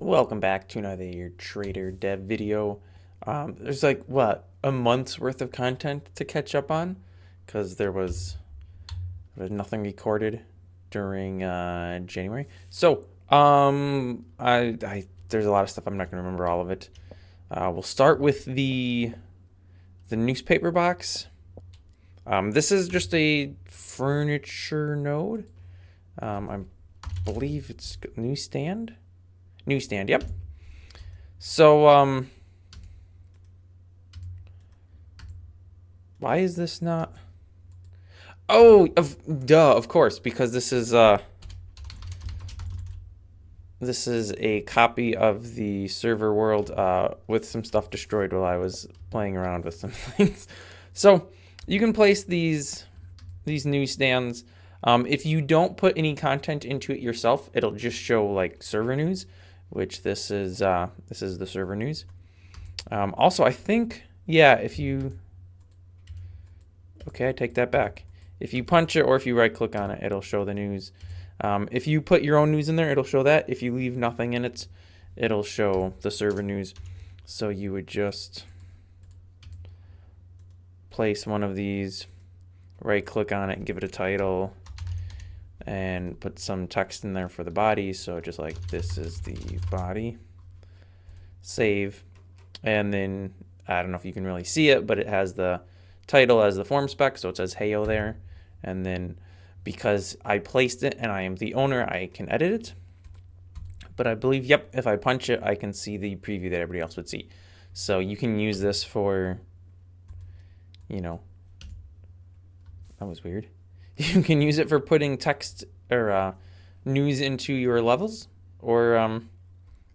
Welcome back to another Traitor-Dev video. There's like, what, a month's worth of content to catch up on? Because there was nothing recorded during January. So, there's a lot of stuff. I'm not going to remember all of it. We'll start with the newspaper box. This is just a furniture node. I believe it's newsstand. Newsstand, yep. So, why is this not? Oh, of course, because this is a copy of the server world with some stuff destroyed while I was playing around with some things. So you can place these newsstands. If you don't put any content into it yourself, it'll just show like server news, which this is the server news. Also, I think, yeah, okay, I take that back. If you punch it or if you right click on it, it'll show the news. If you put your own news in there, it'll show that. If you leave nothing in it, it'll show the server news. So you would just place one of these, right click on it and give it a title, and put some text in there for the body. So just like, this is the body. Save. And then, I don't know if you can really see it, but it has the title as the form spec. So it says heyo there. And then because I placed it and I am the owner, I can edit it. But I believe, yep, if I punch it, I can see the preview that everybody else would see. So you can use this for, that was weird. You can use it for putting text or news into your levels, or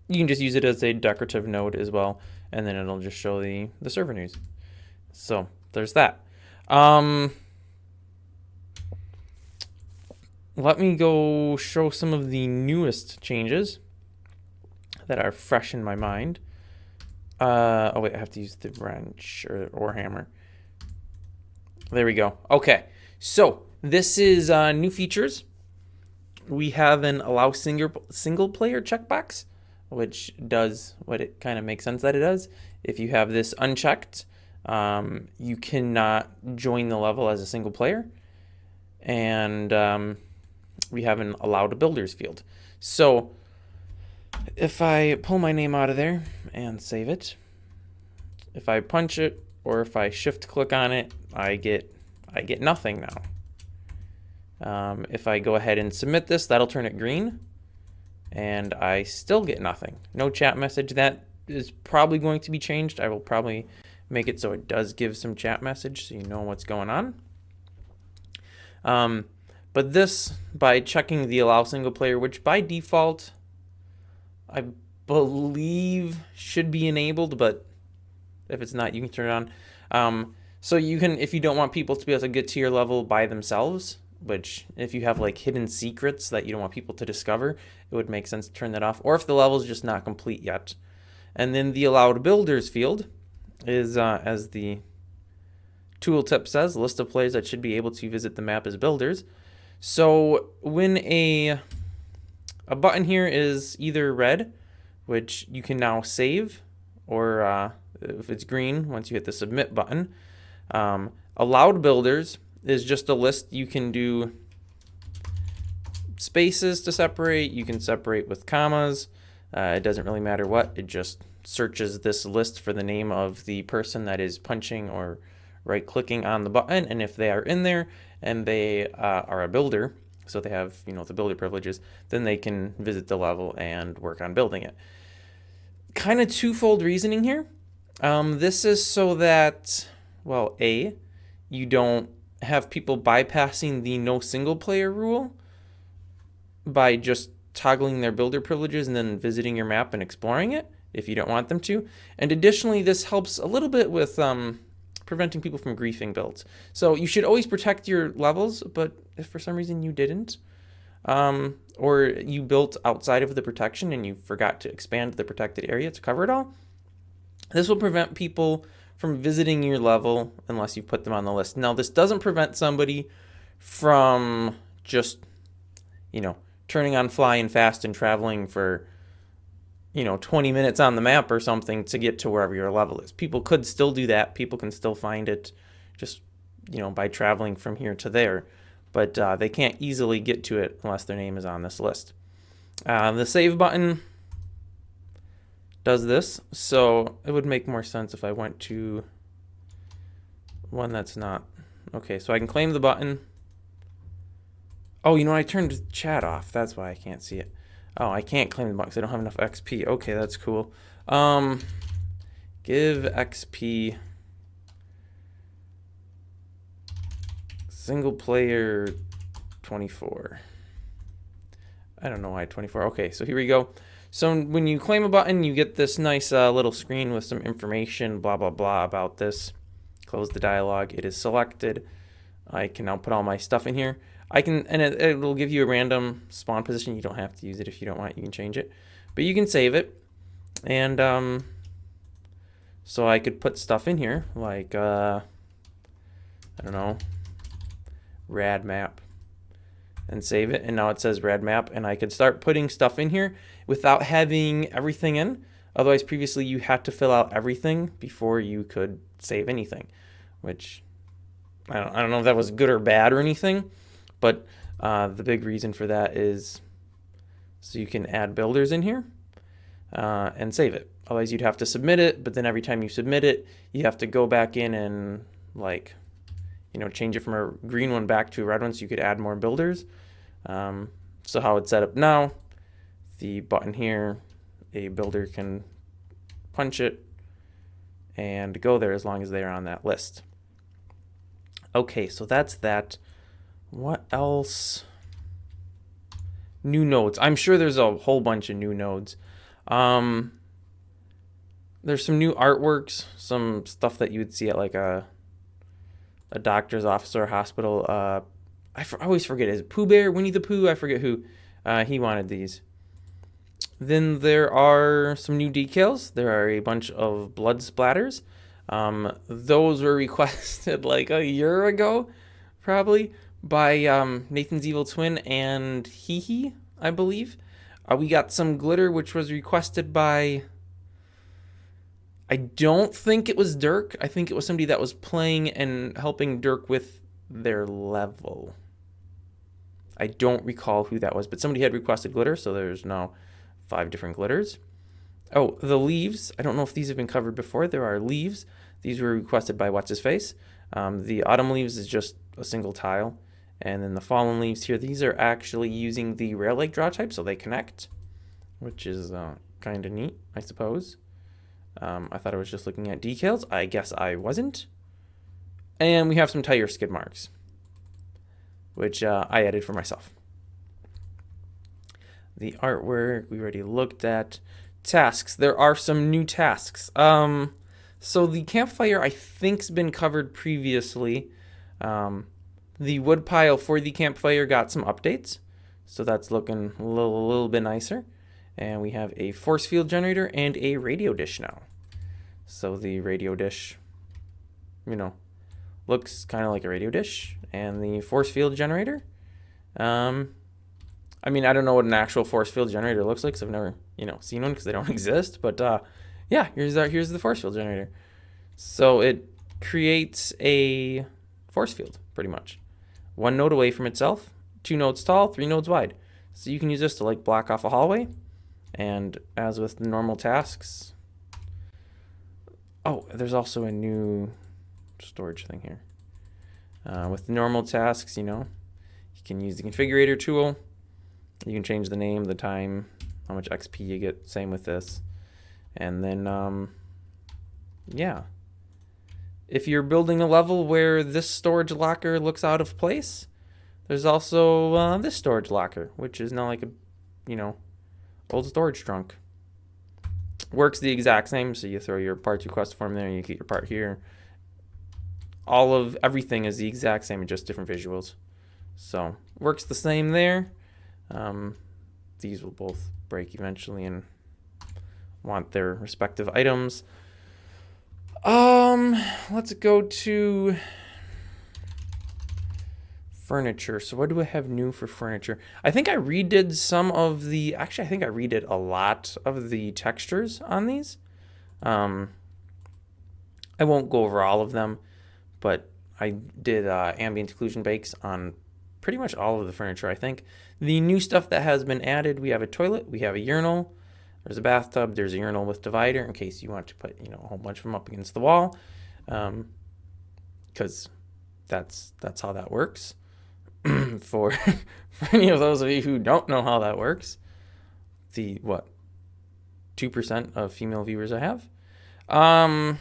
you can just use it as a decorative node as well, and then it'll just show the server news. So there's that. Let me go show some of the newest changes that are fresh in my mind. Oh wait, I have to use the wrench or hammer. There we go. Okay, so this is new features. We have an allow single player checkbox, which does what it kind of makes sense that it does. If you have this unchecked, you cannot join the level as a single player. And we have an allowed builders field. So if I pull my name out of there and save it, if I punch it or if I shift click on it, I get nothing now. If I go ahead and submit this, that'll turn it green, and I still get nothing. No chat message. That is probably going to be changed. I will probably make it so it does give some chat message so you know what's going on. But this, by checking the allow single player, which by default I believe should be enabled, but if it's not, you can turn it on. So you can, if you don't want people to be able to get to your level by themselves, which if you have like hidden secrets that you don't want people to discover, it would make sense to turn that off. Or if the level is just not complete yet. And then the allowed builders field is, as the tooltip says, a list of players that should be able to visit the map as builders. So when a button here is either red, which you can now save, or if it's green, once you hit the submit button. Allowed builders is just a list. You can do spaces to separate. You can separate with commas. It doesn't really matter what. It just searches this list for the name of the person that is punching or right-clicking on the button. And if they are in there and they are a builder, so they have the builder privileges, then they can visit the level and work on building it. Kind of twofold reasoning here. This is so that, well, A, you don't have people bypassing the no single player rule by just toggling their builder privileges and then visiting your map and exploring it if you don't want them to. And additionally, this helps a little bit with preventing people from griefing builds. So you should always protect your levels, but if for some reason you didn't, or you built outside of the protection and you forgot to expand the protected area to cover it all, this will prevent people from visiting your level unless you put them on the list. Now, this doesn't prevent somebody from just, turning on fly and fast and traveling for 20 minutes on the map or something to get to wherever your level is. People could still do that. People can still find it just, by traveling from here to there. But they can't easily get to it unless their name is on this list. The save button does this. So it would make more sense if I went to one that's not. Okay, so I can claim the button. Oh, I turned chat off. That's why I can't see it. Oh, I can't claim the button because I don't have enough XP. Okay, that's cool. Give XP single player 24. I don't know why 24. Okay, so here we go. So when you claim a button, you get this nice little screen with some information, blah, blah, blah about this. Close the dialog. It is selected. I can now put all my stuff in here. And it'll give you a random spawn position. You don't have to use it if you don't want. You can change it, but you can save it. And so I could put stuff in here like I don't know, rad map, and save it. And now it says rad map, and I could start putting stuff in here without having everything in. Otherwise, previously you had to fill out everything before you could save anything, which I don't know if that was good or bad or anything. But the big reason for that is so you can add builders in here and save it. Otherwise, you'd have to submit it, but then every time you submit it, you have to go back in and change it from a green one back to a red one so you could add more builders. So how it's set up now, the button here, a builder can punch it and go there as long as they're on that list. Okay, so that's that. What else? New nodes. I'm sure there's a whole bunch of new nodes. There's some new artworks, some stuff that you would see at like a doctor's office or hospital. I always forget. Is it Pooh Bear, Winnie the Pooh? I forget who. He wanted these. Then there are some new decals. There are a bunch of blood splatters. Those were requested like a year ago, probably, by Nathan's Evil Twin and Hee, I believe. We got some glitter, which was requested by, I don't think it was Dirk. I think it was somebody that was playing and helping Dirk with their level. I don't recall who that was, but somebody had requested glitter, so there's now 5 different glitters. Oh, the leaves. I don't know if these have been covered before. There are leaves. These were requested by What's-His-Face. The autumn leaves is just a single tile. And then the fallen leaves here, these are actually using the rail lake draw type, so they connect, which is kind of neat, I suppose. I thought I was just looking at decals. I guess I wasn't. And we have some tire skid marks, which I added for myself. The artwork we already looked at. Tasks. There are some new tasks. So the campfire, I think, has been covered previously. The wood pile for the campfire got some updates, so that's looking a little bit nicer. And we have a force field generator and a radio dish now. So the radio dish, looks kind of like a radio dish, and the force field generator. I don't know what an actual force field generator looks like, because I've never, seen one because they don't exist. But yeah, here's the force field generator. So it creates a force field, pretty much. 1 node away from itself, 2 nodes tall, 3 nodes wide. So you can use this to like block off a hallway. And as with normal tasks, oh, there's also a new storage thing here. With normal tasks, you can use the configurator tool. You can change the name, the time, how much XP you get. Same with this. And then, yeah. If you're building a level where this storage locker looks out of place, there's also this storage locker, which is now like a, old storage trunk. Works the exact same, so you throw your parts request form there, and you get your part here. Everything is the exact same, just different visuals. So works the same there. These will both break eventually and want their respective items. Let's go to furniture. So what do I have new for furniture? I think I redid some of the, actually I think I redid a lot of the textures on these. I won't go over all of them, but I did ambient occlusion bakes on pretty much all of the furniture, I think. The new stuff that has been added, we have a toilet, we have a urinal, there's a bathtub, there's a urinal with divider in case you want to put, you know, a whole bunch of them up against the wall, because that's how that works. for any of those of you who don't know how that works, the 2% of female viewers I have.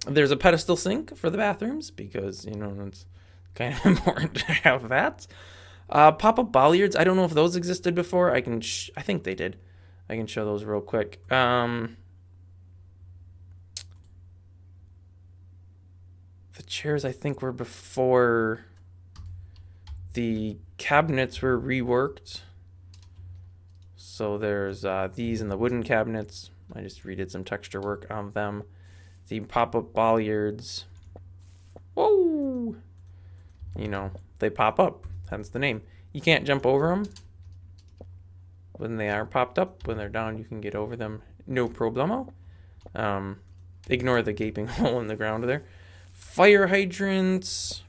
There's a pedestal sink for the bathrooms because, you know, it's kind of important to have that. Pop-up bollards, I don't know if those existed before. I think they did. I can show those real quick. The chairs, I think, were before the cabinets were reworked. So there's these and the wooden cabinets. I just redid some texture work on them. The pop-up bollards. Whoa! You know, they pop up. Hence the name. You can't jump over them. When they are popped up, when they're down, you can get over them. No problemo. Ignore the gaping hole in the ground there. Fire hydrants.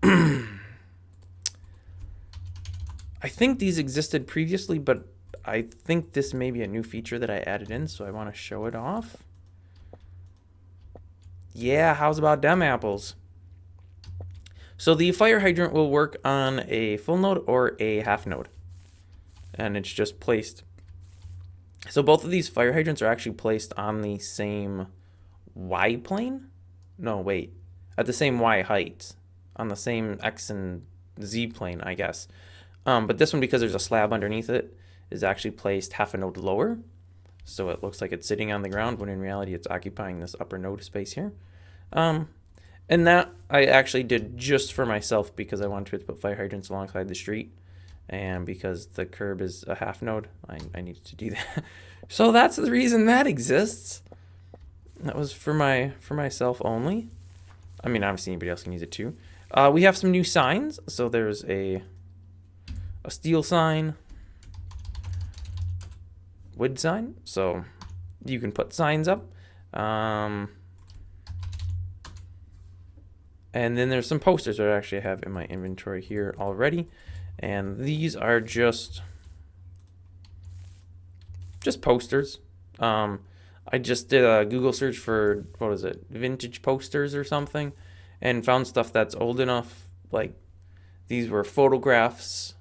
I think these existed previously, but I think this may be a new feature that I added in, so I want to show it off. Yeah, how's about them apples? So the fire hydrant will work on a full node or a half node. And it's just placed. So both of these fire hydrants are actually placed on the same Y plane. No, wait. At the same Y height. On the same X and Z plane, I guess. But this one, because there's a slab underneath it, is actually placed half a node lower. So it looks like it's sitting on the ground, when in reality it's occupying this upper node space here. And that I actually did just for myself because I wanted to put fire hydrants alongside the street. And because the curb is a half node, I needed to do that. So that's the reason that exists. That was for myself only. I mean, obviously anybody else can use it too. We have some new signs. So there's a steel sign, wood sign. So you can put signs up. And then there's some posters that I actually have in my inventory here already. And these are just posters. I just did a Google search for, what is it, vintage posters or something, and found stuff that's old enough. Like, these were photographs,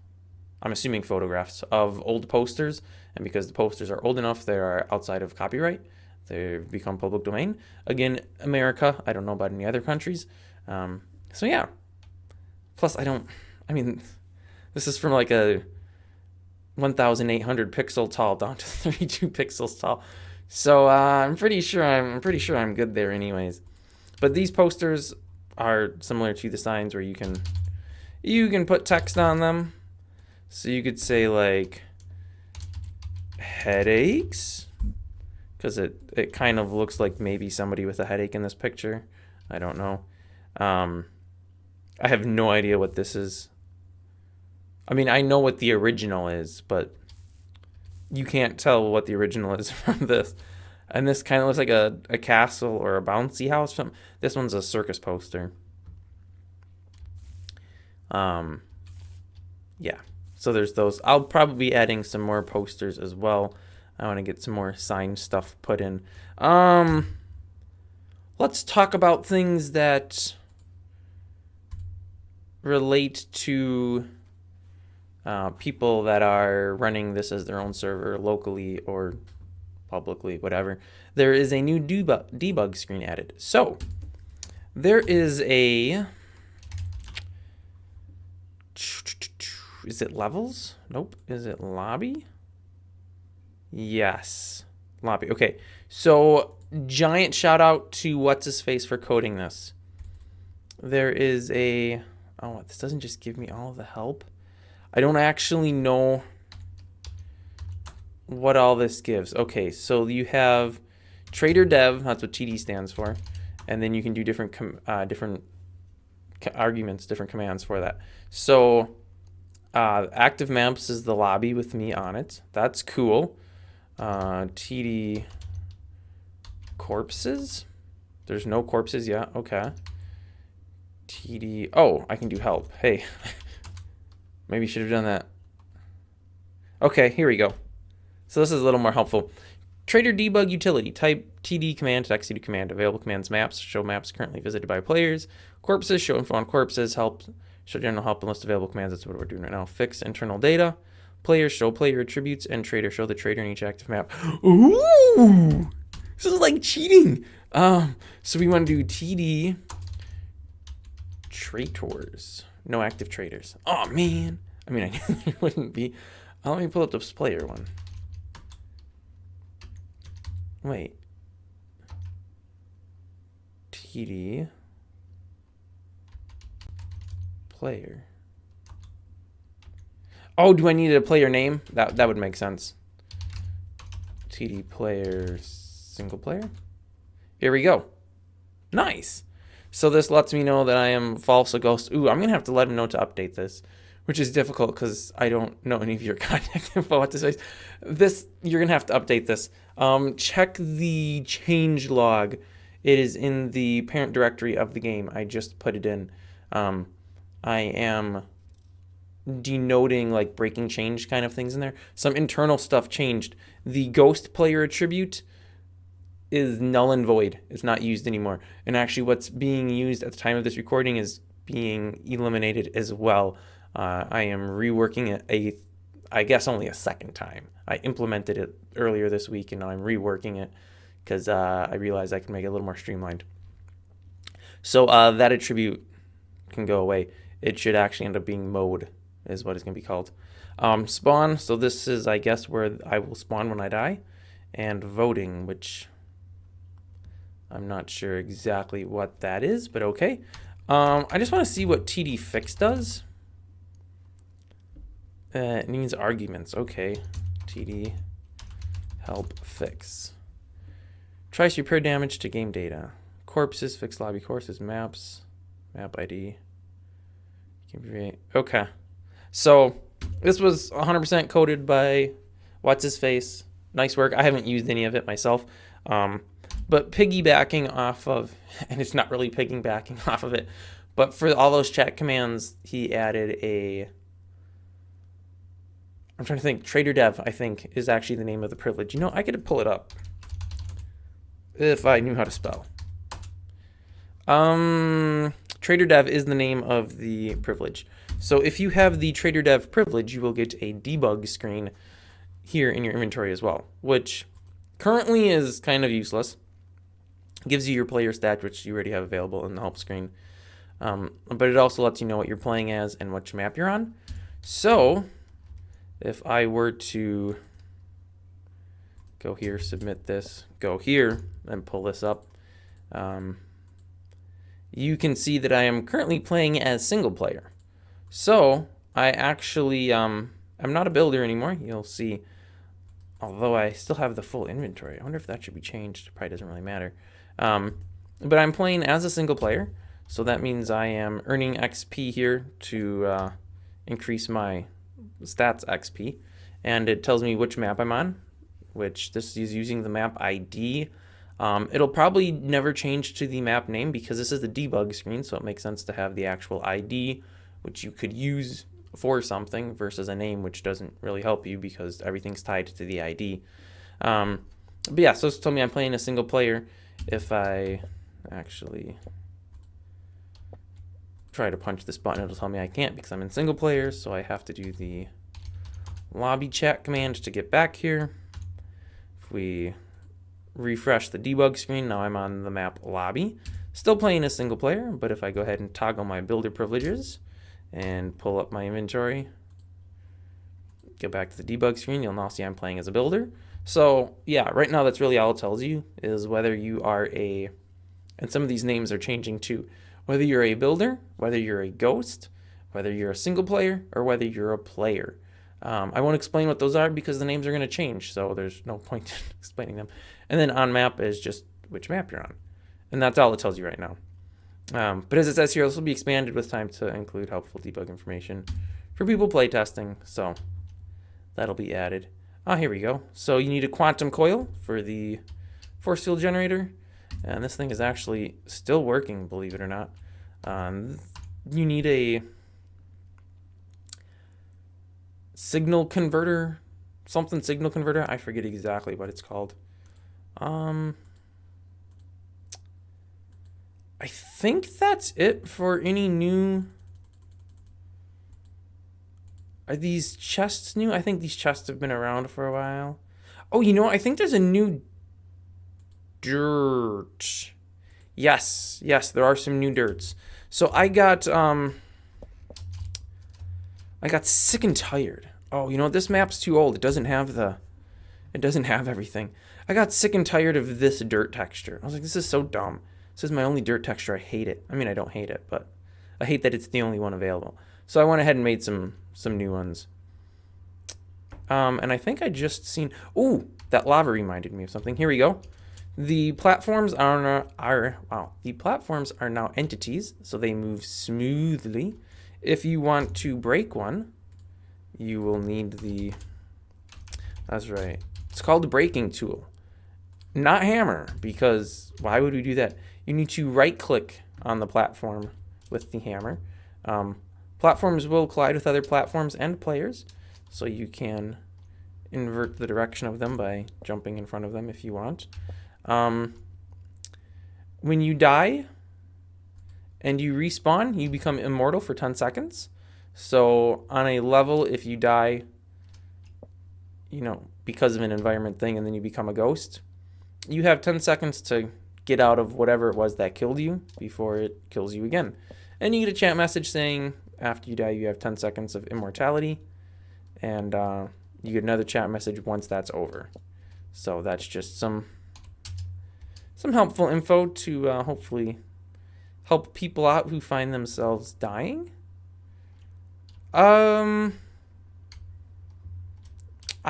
I'm assuming photographs, of old posters. And because the posters are old enough, they are outside of copyright. They've become public domain. Again, America, I don't know about any other countries. So yeah. Plus, this is from like a 1,800 pixel tall down to 32 pixels tall. So I'm pretty sure I'm good there anyways. But these posters are similar to the signs where you can put text on them. So you could say like headaches, because it kind of looks like maybe somebody with a headache in this picture. I don't know. I have no idea what this is. I mean, I know what the original is, but you can't tell what the original is from this. And this kind of looks like a castle or a bouncy house. This one's a circus poster. Yeah. So there's those. I'll probably be adding some more posters as well. I want to get some more signed stuff put in. Let's talk about things that relate to people that are running this as their own server locally or publicly, whatever. There is a new debug screen added. So there is a, is it levels? Nope. Is it lobby? Yes. Lobby. Okay. So giant shout out to what's his face for coding this. There is a, oh, this doesn't just give me all of the help. I don't actually know what all this gives. Okay, so you have Traitor-Dev, that's what TD stands for, and then you can do different arguments, different commands for that. So active maps is the lobby with me on it. That's cool. TD corpses. There's no corpses yet. Okay. TD. Oh, I can do help. Hey, maybe should have done that. Okay, here we go. So this is a little more helpful. Traitor debug utility. Type TD command to execute command. Available commands maps. Show maps currently visited by players. Corpses. Show info on corpses. Help. Show general help and list available commands. That's what we're doing right now. Fix internal data. Players. Show player attributes. And traitor. Show the traitor in each active map. Ooh! This is like cheating. So we want to do TD traitors. No active traitors. Oh, man. I mean, I knew there wouldn't be. Let me pull up this player one. Wait. TD player. Oh, do I need a player name? That would make sense. TD player single player. Here we go. Nice. So this lets me know that I am false a ghost. Ooh, I'm going to have to let him know to update this, which is difficult because I don't know any of your contact info at this place. You're going to have to update this. Check the change log. It is in the parent directory of the game. I just put it in. I am denoting like breaking change kind of things in there. Some internal stuff changed. The ghost player attribute is null and void. It's not used anymore. And actually what's being used at the time of this recording is being eliminated as well. I am reworking it I guess only a second time. I implemented it earlier this week and now I'm reworking it because I realized I can make it a little more streamlined. So that attribute can go away. It should actually end up being mode is what it's going to be called. Spawn, so this is I guess where I will spawn when I die. And voting, which I'm not sure exactly what that is, but okay. I just want to see what TD fix does. It needs arguments. Okay. TD help fix. Tries to repair damage to game data. Corpses, fix lobby courses, maps, map ID. Okay. So this was 100% coded by what's his face. Nice work. I haven't used any of it myself. But piggybacking off of, and it's not really piggybacking off of it, but for all those chat commands, he added I'm trying to think, Traitor-Dev, I think, is actually the name of the privilege. You know, I could pull it up if I knew how to spell. Traitor-Dev is the name of the privilege. So if you have the Traitor-Dev privilege, you will get a debug screen here in your inventory as well, which currently is kind of useless. Gives you your player stat, which you already have available in the help screen. But it also lets you know what you're playing as and which map you're on. So if I were to go here, submit this, go here, and pull this up, you can see that I am currently playing as single player. So I actually, I'm not a builder anymore. You'll see, although I still have the full inventory. I wonder if that should be changed. Probably doesn't really matter. But I'm playing as a single player. So that means I am earning XP here to increase my stats XP. And it tells me which map I'm on, which this is using the map ID. It'll probably never change to the map name because this is the debug screen, so it makes sense to have the actual ID, which you could use for something versus a name, which doesn't really help you because everything's tied to the ID. But yeah, so it's telling me I'm playing a single player. If I actually try to punch this button, it'll tell me I can't because I'm in single player, so I have to do the lobby chat command to get back here. If we refresh the debug screen, now I'm on the map lobby. Still playing a single player, but if I go ahead and toggle my builder privileges and pull up my inventory, get back to the debug screen, you'll now see I'm playing as a builder. So yeah, right now that's really all it tells you is whether you are and some of these names are changing too, whether you're a builder, whether you're a ghost, whether you're a single player, or whether you're a player. I won't explain what those are because the names are going to change, so there's no point in explaining them. And then on map is just which map you're on. And that's all it tells you right now. But as it says here, this will be expanded with time to include helpful debug information for people playtesting. So that'll be added. Here we go. So you need a quantum coil for the force field generator. And this thing is actually still working, believe it or not. You need a signal converter, something signal converter. I forget exactly what it's called. I think that's it for any new. Are these chests new? I think these chests have been around for a while. Oh, you know what? I think there's a new dirt. Yes, there are some new dirts. So I got sick and tired. Oh, you know what? This map's too old. It doesn't have everything. I got sick and tired of this dirt texture. I was like, this is so dumb. This is my only dirt texture. I hate it. I mean, I don't hate it, but I hate that it's the only one available. So I went ahead and made some new ones. And I think I just seen. Ooh, that lava reminded me of something. Here we go. The platforms are now entities, so they move smoothly. If you want to break one, you will need the. That's right. It's called the breaking tool, not hammer, because why would we do that? You need to right-click on the platform with the hammer. Platforms will collide with other platforms and players, so you can invert the direction of them by jumping in front of them if you want. When you die and you respawn, you become immortal for 10 seconds. So on a level, if you die, because of an environment thing, and then you become a ghost, you have 10 seconds to get out of whatever it was that killed you before it kills you again. And you get a chat message saying after you die, you have 10 seconds of immortality, and you get another chat message once that's over. So that's just some helpful info to hopefully help people out who find themselves dying. I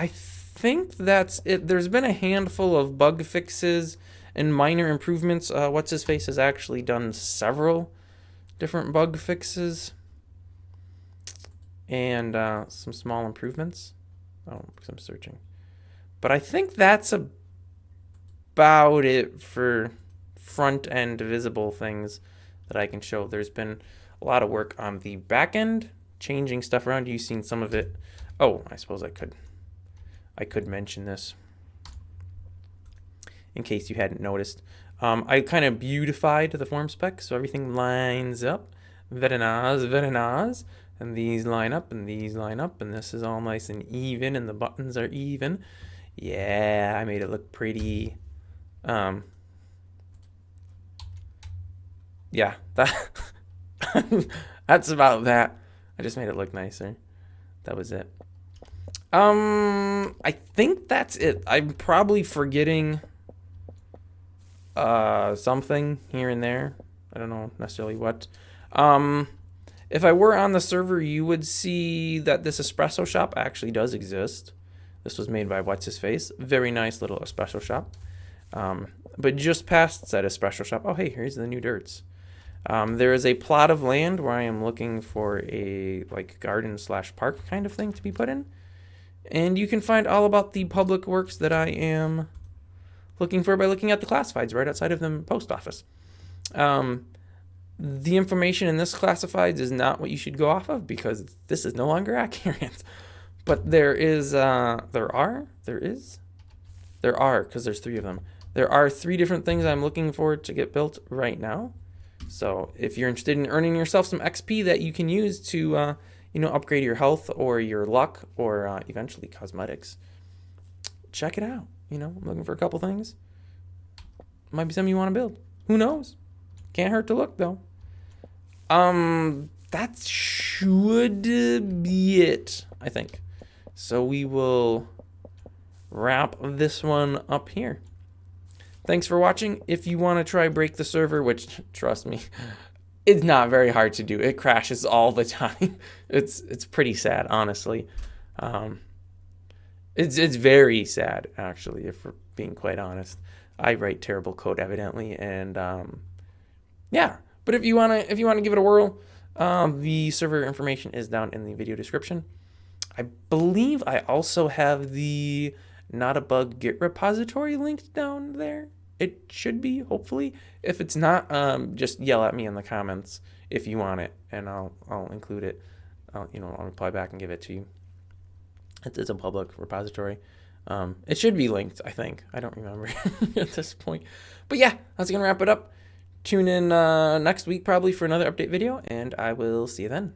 think that's it. There's been a handful of bug fixes and minor improvements. What's his face has actually done several different bug fixes and some small improvements. Oh, because I'm searching. But I think that's about it for front end visible things that I can show. There's been a lot of work on the back end, changing stuff around. You've seen some of it. Oh, I suppose I could mention this in case you hadn't noticed. I kind of beautified the form spec so everything lines up. Very nice. And these line up, and these line up, and this is all nice and even, and the buttons are even. Yeah, I made it look pretty. Yeah, that's about that. I just made it look nicer. That was it. I think that's it. I'm probably forgetting something here and there. I don't know necessarily what. If I were on the server, you would see that this espresso shop actually does exist. This was made by What's His Face. Very nice little espresso shop. But just past said espresso shop, oh hey, here's the new dirts. There is a plot of land where I am looking for a garden/park kind of thing to be put in. And you can find all about the public works that I am looking for by looking at the classifieds right outside of the post office. The information in this classifieds is not what you should go off of because this is no longer accurate. But there are, because there's 3 of them. There are 3 different things I'm looking for to get built right now. So if you're interested in earning yourself some XP that you can use to, upgrade your health or your luck or eventually cosmetics, check it out. I'm looking for a couple things. Might be something you want to build. Who knows? Can't hurt to look though. That should be it, I think. So we will wrap this one up here. Thanks for watching. If you want to try break the server, which trust me, it's not very hard to do. It crashes all the time. It's pretty sad, honestly. It's very sad, actually, if we're being quite honest. I write terrible code, evidently, and yeah. But if you wanna give it a whirl, the server information is down in the video description. I believe I also have the Not a Bug Git repository linked down there. It should be, hopefully. If it's not, just yell at me in the comments if you want it, and I'll include it. I'll reply back and give it to you. It's a public repository. It should be linked, I think. I don't remember at this point. But yeah, that's gonna wrap it up. Tune in next week probably for another update video, and I will see you then.